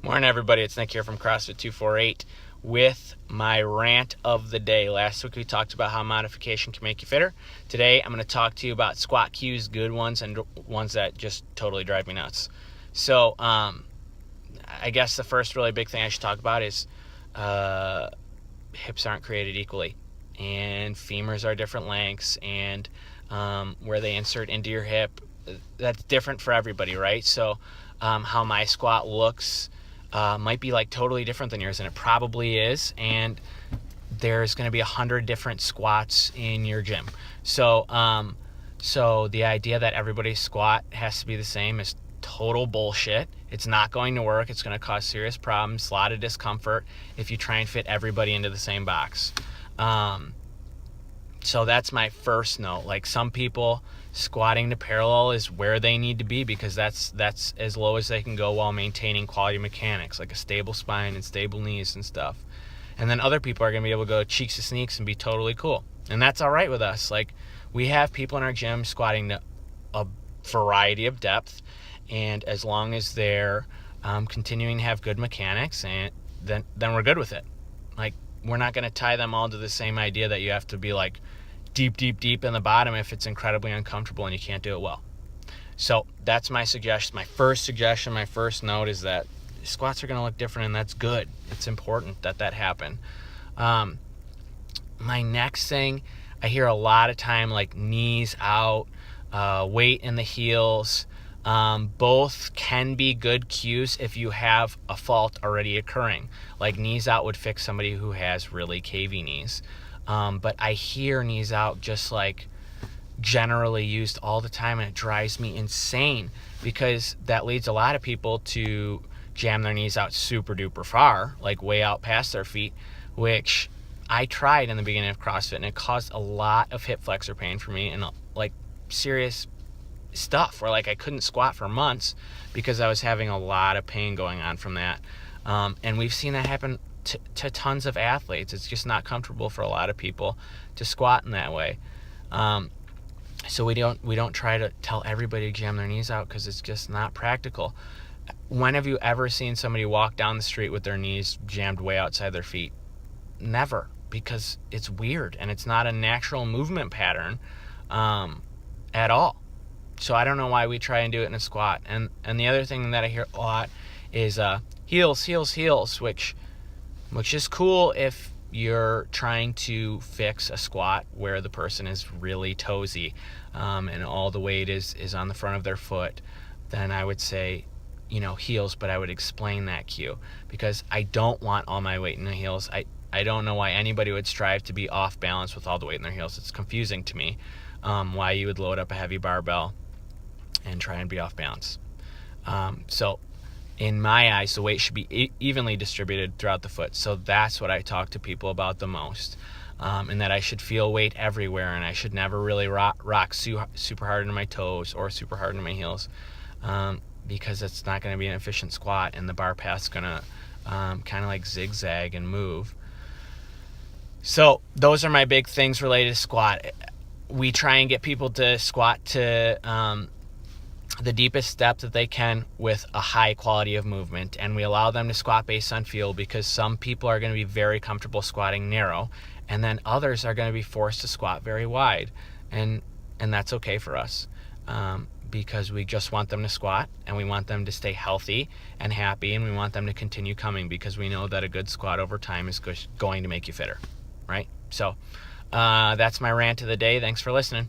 Morning, everybody. It's Nick here from CrossFit 248 with my rant of the day. Last week we talked about how modification can make you fitter. Today I'm going to talk to you about squat cues, good ones and ones that just totally drive me nuts. So I guess the first really big thing I should talk about is hips aren't created equally, and femurs are different lengths, and where they insert into your hip, that's different for everybody, right? So how my squat looks might be like totally different than yours, and it probably is, and there's going to be 100 different squats in your gym. So the idea that everybody's squat has to be the same is total bullshit. It's not going to work. It's going to cause serious problems, a lot of discomfort if you try and fit everybody into the same box. So that's my first note. Like, some people, squatting to parallel is where they need to be because that's as low as they can go while maintaining quality mechanics, like a stable spine and stable knees and stuff. And then other people are going to be able to go cheeks to sneaks and be totally cool. And that's all right with us. Like, we have people in our gym squatting to a variety of depth, and as long as they're continuing to have good mechanics, and then we're good with it. Like, we're not going to tie them all to the same idea that you have to be like deep in the bottom if it's incredibly uncomfortable and you can't do it well. So that's my suggestion. My first note is that squats are going to look different, and that's good. It's important that happen. My next thing, I hear a lot of time, like knees out, weight in the heels. Both can be good cues if you have a fault already occurring. Like, knees out would fix somebody who has really cavey knees. But I hear knees out just like generally used all the time, and it drives me insane because that leads a lot of people to jam their knees out super duper far, like way out past their feet, which I tried in the beginning of CrossFit, and it caused a lot of hip flexor pain for me and like serious stuff where like I couldn't squat for months because I was having a lot of pain going on from that. And we've seen that happen to tons of athletes. It's just not comfortable for a lot of people to squat in that way. So we don't try to tell everybody to jam their knees out because it's just not practical. When have you ever seen somebody walk down the street with their knees jammed way outside their feet? Never, because it's weird and it's not a natural movement pattern at all. So I don't know why we try and do it in a squat. And the other thing that I hear a lot is heels, which is cool if you're trying to fix a squat where the person is really toesy, and all the weight is on the front of their foot. Then I would say, heels, but I would explain that cue because I don't want all my weight in the heels. I don't know why anybody would strive to be off balance with all the weight in their heels. It's confusing to me why you would load up a heavy barbell and try and be off balance. So in my eyes, the weight should be evenly distributed throughout the foot. So that's what I talk to people about the most, and that I should feel weight everywhere, and I should never really rock super hard into my toes or super hard into my heels, because it's not going to be an efficient squat, and the bar path's going to kind of like zigzag and move. So those are my big things related to squat. We try and get people to squat to the deepest depth that they can with a high quality of movement, and we allow them to squat based on feel because some people are going to be very comfortable squatting narrow, and then others are going to be forced to squat very wide, and that's okay for us, because we just want them to squat, and we want them to stay healthy and happy, and we want them to continue coming because we know that a good squat over time is going to make you fitter, right? So that's my rant of the day. Thanks for listening.